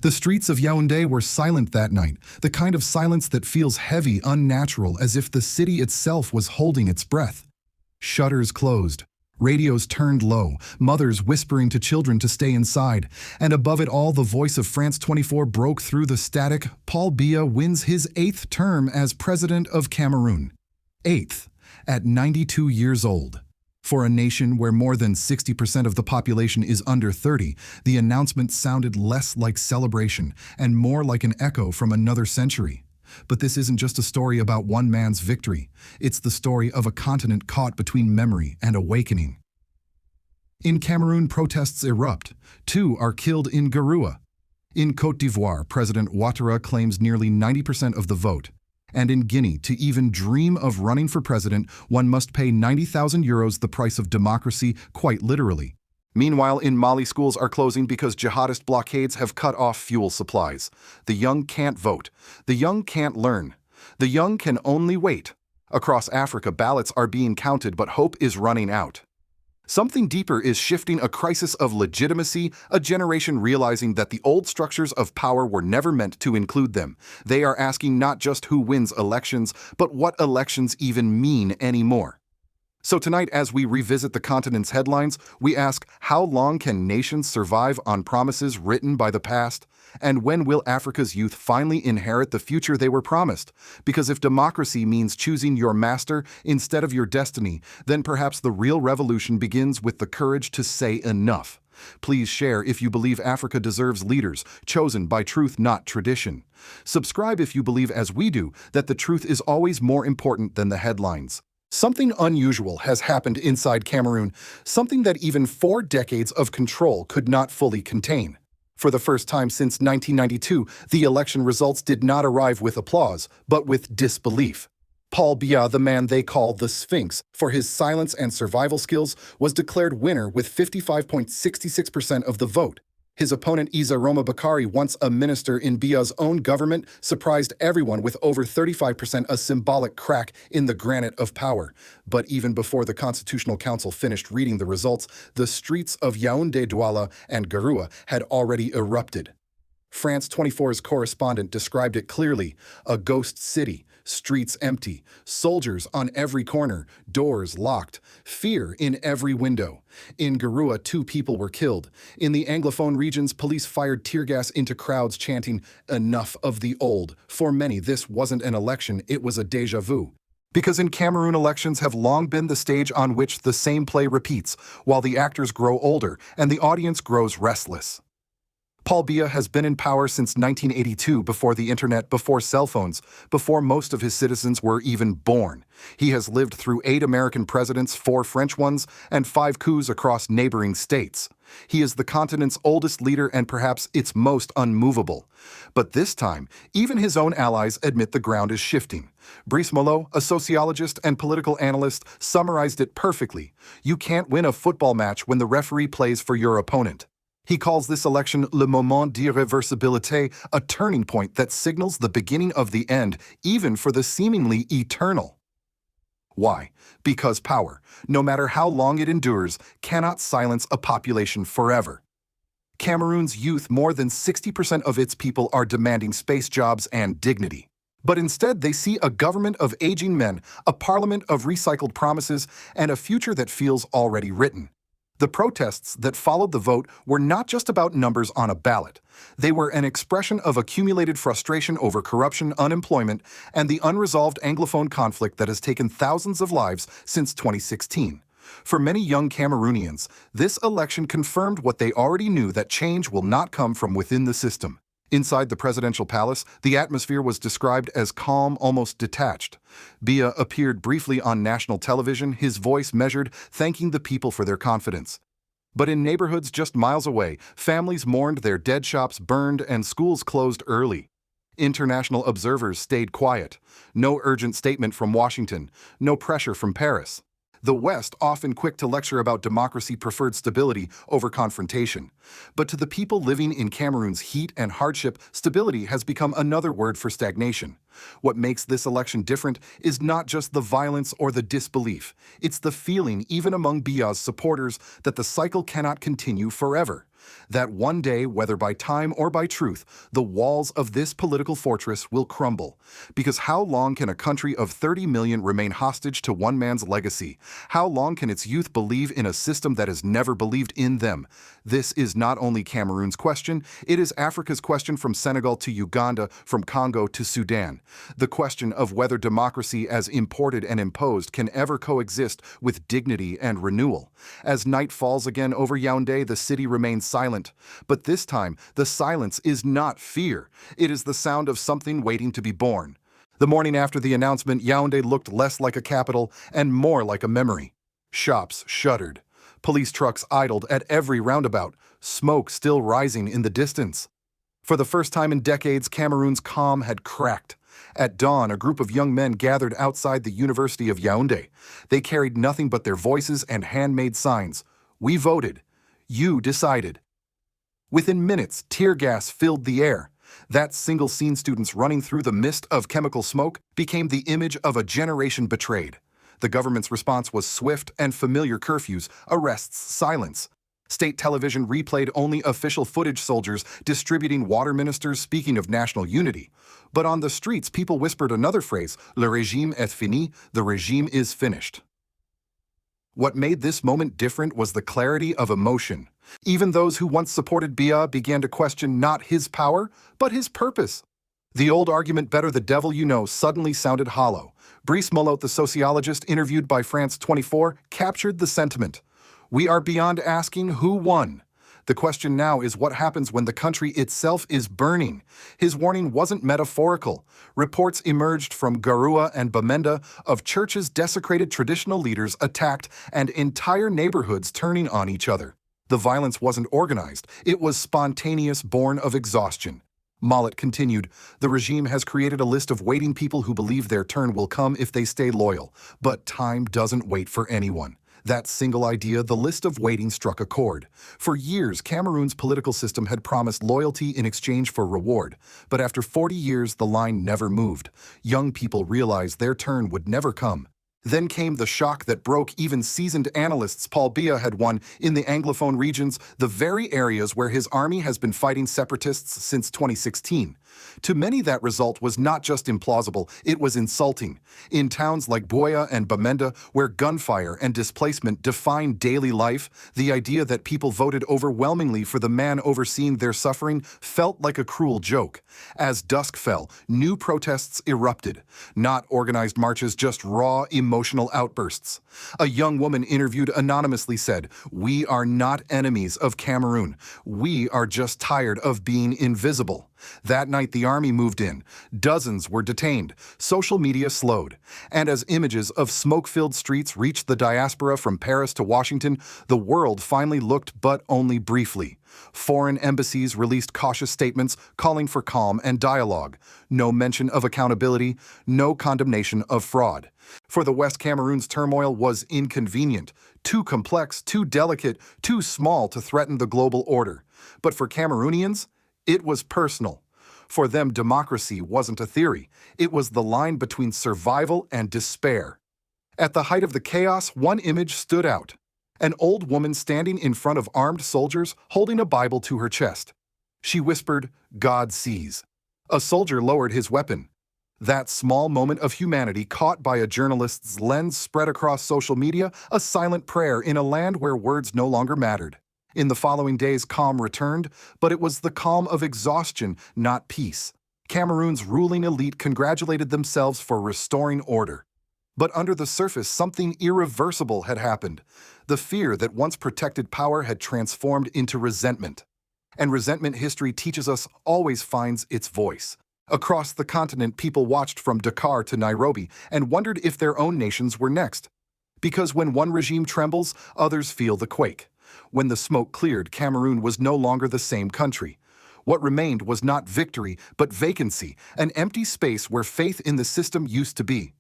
The streets of Yaoundé were silent that night, the kind of silence that feels heavy, unnatural, as if the city itself was holding its breath. Shutters closed, radios turned low, mothers whispering to children to stay inside, and above it all the voice of France 24 broke through the static. Paul Biya wins his 8th term as president of Cameroon. 8th, at 92 years old. For a nation where more than 60% of the population is under 30, the announcement sounded less like celebration and more like an echo from another century. But this isn't just a story about one man's victory. It's the story of a continent caught between memory and awakening. In Cameroon, protests erupt. 2 are killed in Garoua. In Côte d'Ivoire, President Ouattara claims nearly 90% of the vote. And in Guinea, to even dream of running for president, one must pay 90,000 euros, the price of democracy, quite literally. Meanwhile, in Mali, schools are closing because jihadist blockades have cut off fuel supplies. The young can't vote. The young can't learn. The young can only wait. Across Africa, ballots are being counted, but hope is running out. Something deeper is shifting: a crisis of legitimacy, a generation realizing that the old structures of power were never meant to include them. They are asking not just who wins elections, but what elections even mean anymore. So tonight, as we revisit the continent's headlines, we ask, how long can nations survive on promises written by the past? And when will Africa's youth finally inherit the future they were promised? Because if democracy means choosing your master instead of your destiny, then perhaps the real revolution begins with the courage to say enough. Please share if you believe Africa deserves leaders chosen by truth, not tradition. Subscribe if you believe, as we do, that the truth is always more important than the headlines. Something unusual has happened inside Cameroon, something that even 4 decades of control could not fully contain. For the first time since 1992, the election results did not arrive with applause, but with disbelief. Paul Biya, the man they call the Sphinx for his silence and survival skills, was declared winner with 55.66% of the vote. His opponent Ibrahim, once a minister in Biya's own government, surprised everyone with over 35%, a symbolic crack in the granite of power. But even before the Constitutional Council finished reading the results, the streets of Yaoundé, Douala, and Garoua had already erupted. France 24's correspondent described it clearly: a ghost city, streets empty, soldiers on every corner, doors locked, fear in every window. In Garoua, 2 people were killed. In the Anglophone regions, police fired tear gas into crowds chanting, "Enough of the old." For many, this wasn't an election, it was a déjà vu. Because in Cameroon, elections have long been the stage on which the same play repeats, while the actors grow older and the audience grows restless. Paul Biya has been in power since 1982, before the internet, before cell phones, before most of his citizens were even born. He has lived through 8 American presidents, 4 French ones, and 5 coups across neighboring states. He is the continent's oldest leader and perhaps its most unmovable. But this time, even his own allies admit the ground is shifting. Brice Molot, a sociologist and political analyst, summarized it perfectly. You can't win a football match when the referee plays for your opponent. He calls this election le moment d'irréversibilité, a turning point that signals the beginning of the end, even for the seemingly eternal. Why? Because power, no matter how long it endures, cannot silence a population forever. Cameroon's youth, more than 60% of its people, are demanding space, jobs, and dignity. But instead, they see a government of aging men, a parliament of recycled promises, and a future that feels already written. The protests that followed the vote were not just about numbers on a ballot. They were an expression of accumulated frustration over corruption, unemployment, and the unresolved Anglophone conflict that has taken thousands of lives since 2016. For many young Cameroonians, this election confirmed what they already knew: that change will not come from within the system. Inside the presidential palace, the atmosphere was described as calm, almost detached. Biya appeared briefly on national television, his voice measured, thanking the people for their confidence. But in neighborhoods just miles away, families mourned, their dead shops burned, and schools closed early. International observers stayed quiet. No urgent statement from Washington, no pressure from Paris. The West, often quick to lecture about democracy, preferred stability over confrontation. But to the people living in Cameroon's heat and hardship, stability has become another word for stagnation. What makes this election different is not just the violence or the disbelief. It's the feeling, even among Biya's supporters, that the cycle cannot continue forever. that one day, whether by time or by truth, the walls of this political fortress will crumble. Because how long can a country of 30 million remain hostage to one man's legacy? How long can its youth believe in a system that has never believed in them? This is not only Cameroon's question, it is Africa's question, from Senegal to Uganda, from Congo to Sudan. The question of whether democracy as imported and imposed can ever coexist with dignity and renewal. As night falls again over Yaoundé, the city remains silent. But this time, the silence is not fear. It is the sound of something waiting to be born. The morning after the announcement, Yaoundé looked less like a capital and more like a memory. Shops shuttered. Police trucks idled at every roundabout, smoke still rising in the distance. For the first time in decades, Cameroon's calm had cracked. At dawn, a group of young men gathered outside the University of Yaoundé. They carried nothing but their voices and handmade signs. We voted. You decided. Within minutes, tear gas filled the air. That single-scene students running through the mist of chemical smoke became the image of a generation betrayed. The government's response was swift and familiar: curfews, arrests, silence. State television replayed only official footage, soldiers distributing water, ministers speaking of national unity. But on the streets, people whispered another phrase: le régime est fini, the regime is finished. What made this moment different was the clarity of emotion. Even those who once supported Biya began to question not his power, but his purpose. The old argument, better the devil you know, suddenly sounded hollow. Brice Molot, the sociologist interviewed by France 24, captured the sentiment. We are beyond asking who won. The question now is what happens when the country itself is burning. His warning wasn't metaphorical. Reports emerged from Garoua and Bamenda of churches desecrated, traditional leaders attacked, and entire neighborhoods turning on each other. The violence wasn't organized. It was spontaneous, born of exhaustion. Molot continued, the regime has created a list of waiting people who believe their turn will come if they stay loyal. But time doesn't wait for anyone. That single idea, the list of waiting, struck a chord. For years, Cameroon's political system had promised loyalty in exchange for reward. But after 40 years, the line never moved. Young people realized their turn would never come. Then came the shock that broke even seasoned analysts. Paul Biya had won in the Anglophone regions, the very areas where his army has been fighting separatists since 2016. To many, that result was not just implausible, it was insulting. In towns like Douala and Bamenda, where gunfire and displacement define daily life, the idea that people voted overwhelmingly for the man overseeing their suffering felt like a cruel joke. As dusk fell, new protests erupted. Not organized marches, just raw, emotional outbursts. A young woman interviewed anonymously said, "We are not enemies of Cameroon. We are just tired of being invisible." That night, the army moved in. Dozens were detained. Social media slowed. And as images of smoke-filled streets reached the diaspora from Paris to Washington, the world finally looked, but only briefly. Foreign embassies released cautious statements calling for calm and dialogue. No mention of accountability, no condemnation of fraud. For the West, Cameroon's turmoil was inconvenient, too complex, too delicate, too small to threaten the global order. But for Cameroonians, it was personal. For them, democracy wasn't a theory. It was the line between survival and despair. At the height of the chaos, one image stood out. An old woman standing in front of armed soldiers holding a Bible to her chest. She whispered, "God sees." A soldier lowered his weapon. That small moment of humanity, caught by a journalist's lens, spread across social media, a silent prayer in a land where words no longer mattered. In the following days, calm returned, but it was the calm of exhaustion, not peace. Cameroon's ruling elite congratulated themselves for restoring order. But under the surface, something irreversible had happened. The fear that once protected power had transformed into resentment. And resentment, history teaches us, always finds its voice. Across the continent, people watched from Dakar to Nairobi and wondered if their own nations were next. Because when one regime trembles, others feel the quake. When the smoke cleared, Cameroon was no longer the same country. What remained was not victory, but vacancy, an empty space where faith in the system used to be.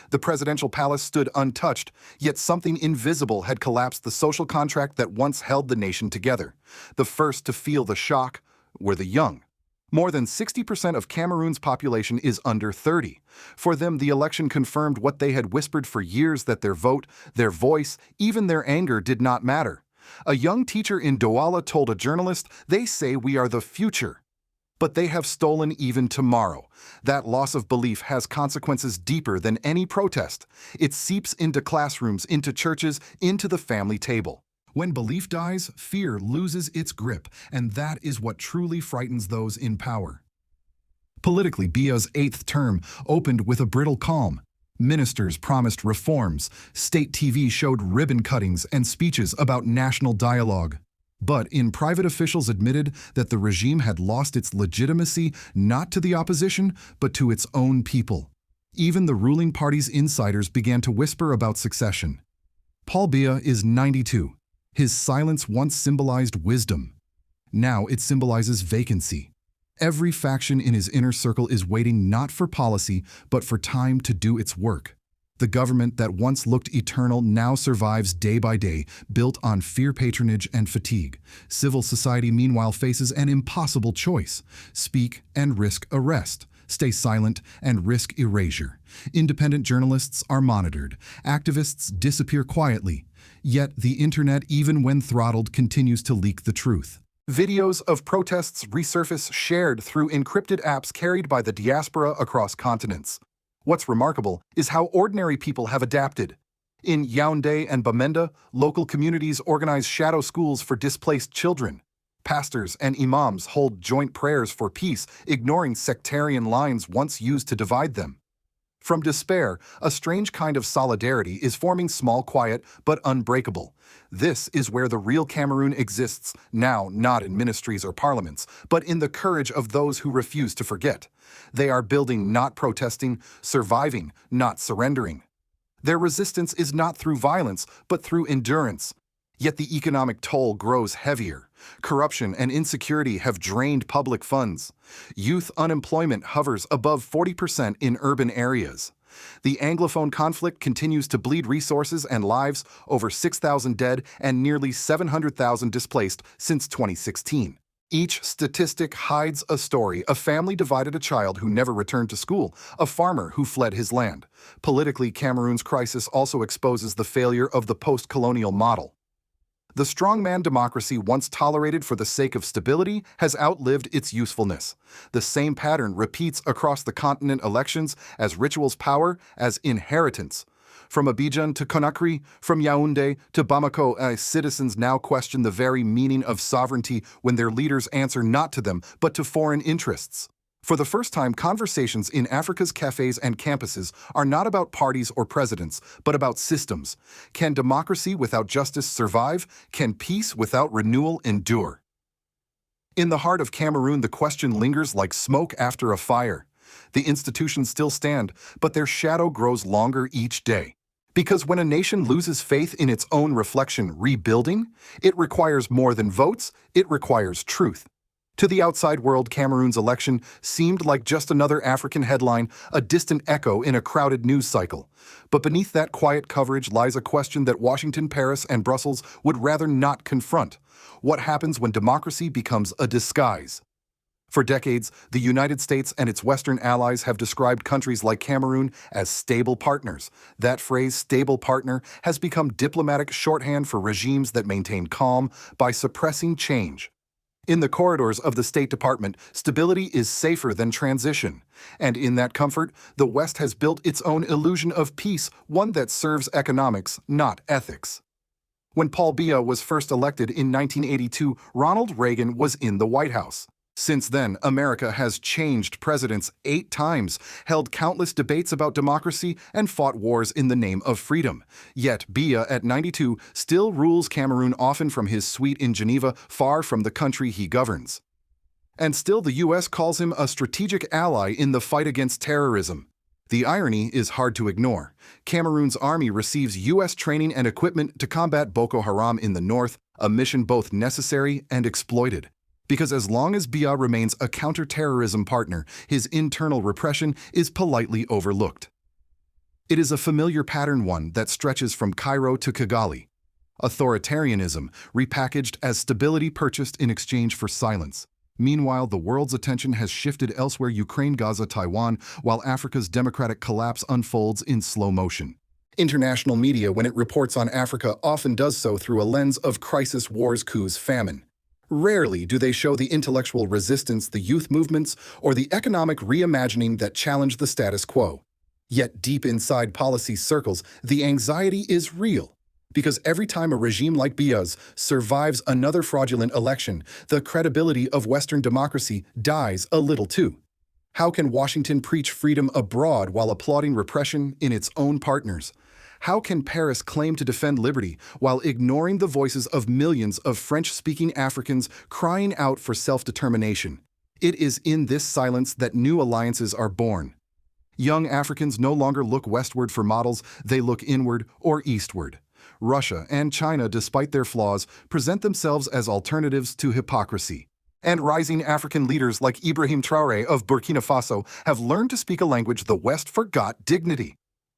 The presidential palace stood untouched, yet something invisible had collapsed, the social contract that once held the nation together. The first to feel the shock were the young. More than 60% of Cameroon's population is under 30. For them, the election confirmed what they had whispered for years, that their vote, their voice, even their anger did not matter. A young teacher in Douala told a journalist, "They say we are the future, but they have stolen even tomorrow." That loss of belief has consequences deeper than any protest. It seeps into classrooms, into churches, into the family table. When belief dies, fear loses its grip, and that is what truly frightens those in power. Politically, Biya's 8th term opened with a brittle calm. Ministers promised reforms, state TV showed ribbon cuttings and speeches about national dialogue. But private officials admitted that the regime had lost its legitimacy not to the opposition, but to its own people. Even the ruling party's insiders began to whisper about succession. Paul Biya is 92. His silence once symbolized wisdom. Now it symbolizes vacancy. Every faction in his inner circle is waiting not for policy, but for time to do its work. The government that once looked eternal now survives day by day, built on fear, patronage, and fatigue. Civil society, meanwhile, faces an impossible choice: speak and risk arrest, stay silent and risk erasure. Independent journalists are monitored. Activists disappear quietly. Yet the internet, even when throttled, continues to leak the truth. Videos of protests resurface, shared through encrypted apps carried by the diaspora across continents. What's remarkable is how ordinary people have adapted. In Yaoundé and Bamenda, local communities organize shadow schools for displaced children. Pastors and imams hold joint prayers for peace, ignoring sectarian lines once used to divide them. From despair, a strange kind of solidarity is forming, small, quiet, but unbreakable. This is where the real Cameroon exists, now not in ministries or parliaments, but in the courage of those who refuse to forget. They are building, not protesting, surviving, not surrendering. Their resistance is not through violence, but through endurance. Yet the economic toll grows heavier. Corruption and insecurity have drained public funds. Youth unemployment hovers above 40% in urban areas. The Anglophone conflict continues to bleed resources and lives, over 6,000 dead and nearly 700,000 displaced since 2016. Each statistic hides a story: a family divided, a child who never returned to school, a farmer who fled his land. Politically, Cameroon's crisis also exposes the failure of the post-colonial model. The strongman democracy once tolerated for the sake of stability has outlived its usefulness. The same pattern repeats across the continent: elections as rituals, power as inheritance. From Abidjan to Conakry, from Yaoundé to Bamako, citizens now question the very meaning of sovereignty when their leaders answer not to them, but to foreign interests. For the first time, conversations in Africa's cafes and campuses are not about parties or presidents, but about systems. Can democracy without justice survive? Can peace without renewal endure? In the heart of Cameroon, the question lingers like smoke after a fire. The institutions still stand, but their shadow grows longer each day. Because when a nation loses faith in its own reflection, rebuilding, it requires more than votes, it requires truth. To the outside world, Cameroon's election seemed like just another African headline, a distant echo in a crowded news cycle. But beneath that quiet coverage lies a question that Washington, Paris, and Brussels would rather not confront: what happens when democracy becomes a disguise? For decades, the United States and its Western allies have described countries like Cameroon as stable partners. That phrase, stable partner, has become diplomatic shorthand for regimes that maintain calm by suppressing change. In the corridors of the State Department, stability is safer than transition. And in that comfort, the West has built its own illusion of peace, one that serves economics, not ethics. When Paul Biya was first elected in 1982, Ronald Reagan was in the White House. Since then, America has changed presidents 8 times, held countless debates about democracy, and fought wars in the name of freedom. Yet Biya, at 92, still rules Cameroon, often from his suite in Geneva, far from the country he governs. And still the U.S. calls him a strategic ally in the fight against terrorism. The irony is hard to ignore. Cameroon's army receives U.S. training and equipment to combat Boko Haram in the north, a mission both necessary and exploited. Because as long as Biya remains a counter-terrorism partner, his internal repression is politely overlooked. It is a familiar pattern, one that stretches from Cairo to Kigali. Authoritarianism, repackaged as stability purchased in exchange for silence. Meanwhile, the world's attention has shifted elsewhere: Ukraine, Gaza, Taiwan, while Africa's democratic collapse unfolds in slow motion. International media, when it reports on Africa, often does so through a lens of crisis, wars, coups, famine. Rarely do they show the intellectual resistance, the youth movements, or the economic reimagining that challenge the status quo. Yet deep inside policy circles, the anxiety is real. Because every time a regime like Biya's survives another fraudulent election, the credibility of Western democracy dies a little too. How can Washington preach freedom abroad while applauding repression in its own partners? How can Paris claim to defend liberty while ignoring the voices of millions of French-speaking Africans crying out for self-determination? It is in this silence that new alliances are born. Young Africans no longer look westward for models, they look inward or eastward. Russia and China, despite their flaws, present themselves as alternatives to hypocrisy. And rising African leaders like Ibrahim Traoré of Burkina Faso have learned to speak a language the West forgot: dignity.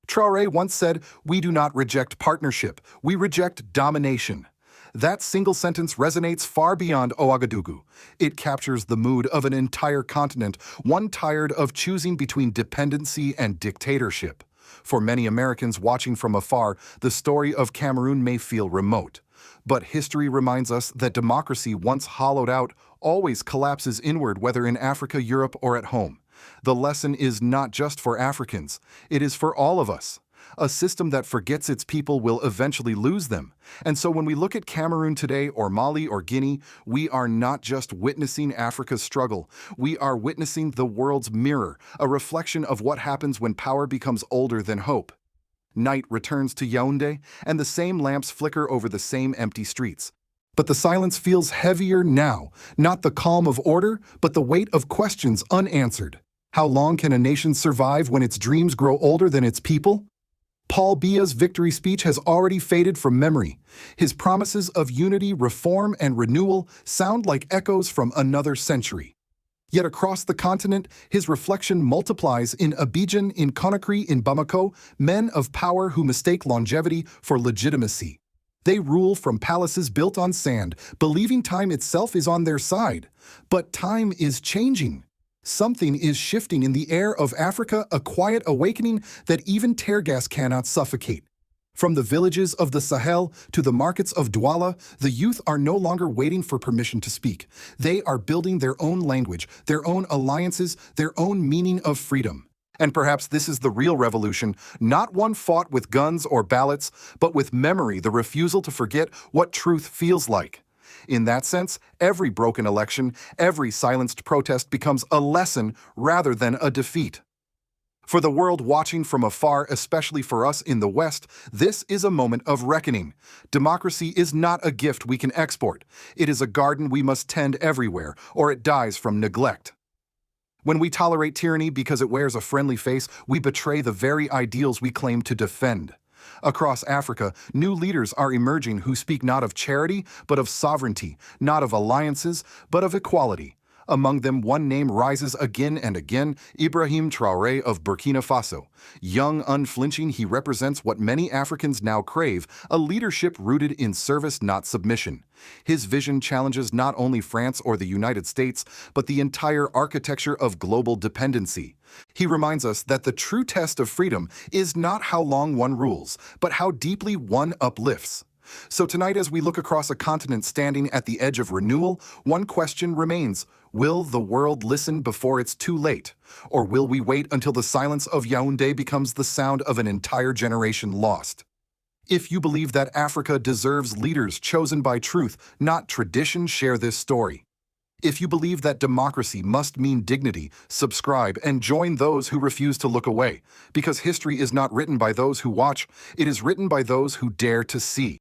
Traoré once said, "We do not reject partnership, we reject domination." That single sentence resonates far beyond Ouagadougou. It captures the mood of an entire continent, one tired of choosing between dependency and dictatorship. For many Americans watching from afar, the story of Cameroon may feel remote. But history reminds us that democracy, once hollowed out, always collapses inward, whether in Africa, Europe, or at home. The lesson is not just for Africans, it is for all of us. A system that forgets its people will eventually lose them. And so when we look at Cameroon today, or Mali or Guinea, we are not just witnessing Africa's struggle. We are witnessing the world's mirror, a reflection of what happens when power becomes older than hope. Night returns to Yaoundé, and the same lamps flicker over the same empty streets. But the silence feels heavier now, not the calm of order, but the weight of questions unanswered. How long can a nation survive when its dreams grow older than its people? Paul Biya's victory speech has already faded from memory. His promises of unity, reform, and renewal sound like echoes from another century. Yet across the continent, his reflection multiplies. In Abidjan, in Conakry, in Bamako, men of power who mistake longevity for legitimacy. They rule from palaces built on sand, believing time itself is on their side. But time is changing. Something is shifting in the air of Africa, a quiet awakening that even tear gas cannot suffocate. From the villages of the Sahel to the markets of Douala, the youth are no longer waiting for permission to speak. They are building their own language, their own alliances, their own meaning of freedom. And perhaps this is the real revolution, not one fought with guns or ballots, but with memory, the refusal to forget what truth feels like. In that sense, every broken election, every silenced protest becomes a lesson rather than a defeat. For the world watching from afar, especially for us in the West, this is a moment of reckoning. Democracy is not a gift we can export. It is a garden we must tend everywhere, or it dies from neglect. When we tolerate tyranny because it wears a friendly face, we betray the very ideals we claim to defend. Across Africa, new leaders are emerging who speak not of charity, but of sovereignty, not of alliances, but of equality. Among them, one name rises again and again: Ibrahim Traoré of Burkina Faso. Young, unflinching, he represents what many Africans now crave: a leadership rooted in service, not submission. His vision challenges not only France or the United States, but the entire architecture of global dependency. He reminds us that the true test of freedom is not how long one rules, but how deeply one uplifts. So tonight, as we look across a continent standing at the edge of renewal, one question remains: will the world listen before it's too late? Or will we wait until the silence of Yaoundé becomes the sound of an entire generation lost? If you believe that Africa deserves leaders chosen by truth, not tradition, share this story. If you believe that democracy must mean dignity, subscribe and join those who refuse to look away. Because history is not written by those who watch, it is written by those who dare to see.